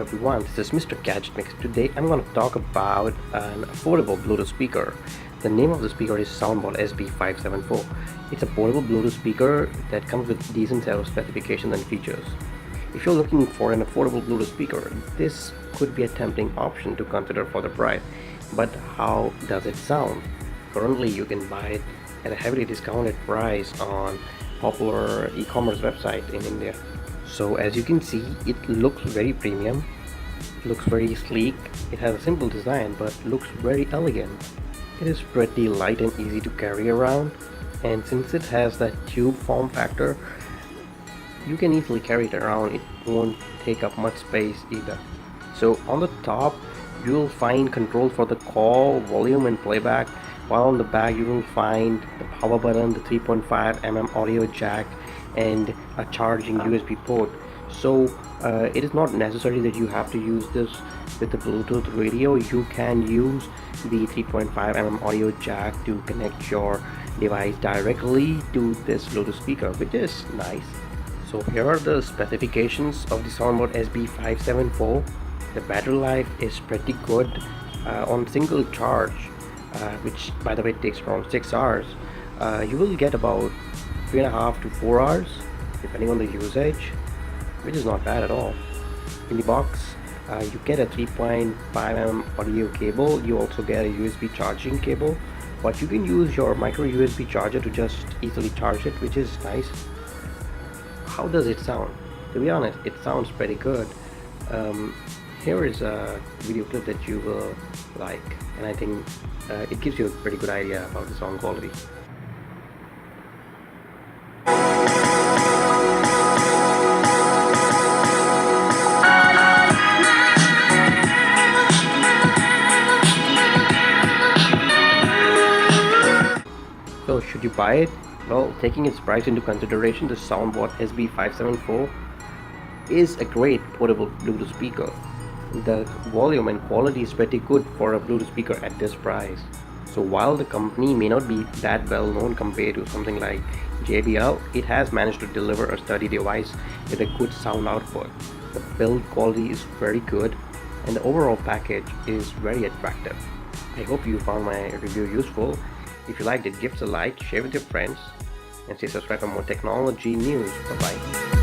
everyone, this is Mr. GADGETMIX. Today I'm going to talk about an affordable Bluetooth speaker. The name of the speaker is SoundBot SB574. It's a portable Bluetooth speaker that comes with a decent set of specifications and features. If you're looking for an affordable Bluetooth speaker, this could be a tempting option to consider for the price. But how does it sound? Currently you can buy it at a heavily discounted price on popular e-commerce website in India. So as you can see, it looks very premium, it looks very sleek, it has a simple design but looks very elegant. It is pretty light and easy to carry around, and since it has that tube form factor, you can easily carry it around. It won't take up much space either. So on the top you will find control for the call, volume and playback, while on the back you will find the power button, the 3.5mm audio jack and a charging USB port. So it is not necessary that you have to use this with the Bluetooth radio. You can use the 3.5mm audio jack to connect your device directly to this Bluetooth speaker, which is nice. So here are the specifications of the SoundBot SB574. The battery life is pretty good on single charge, which by the way takes around 6 hours. You will get about 3.5 to 4 hours depending on the usage, which is not bad at all. In the box you get a 3.5mm audio cable. You also get a USB charging cable, but you can use your micro USB charger to just easily charge it, which is nice. How does it sound? To be honest, it sounds pretty good. Here is a video clip that you will like, and I think it gives you a pretty good idea about the sound quality. So should you buy it? Well, taking its price into consideration, the SoundBot SB574 is a great portable Bluetooth speaker. The volume and quality is pretty good for a Bluetooth speaker at this price. So while the company may not be that well known compared to something like JBL, it has managed to deliver a sturdy device with a good sound output. The build quality is very good and the overall package is very attractive. I hope you found my review useful. If you liked it, give us a like, share with your friends, and stay subscribed for more technology news. Bye bye.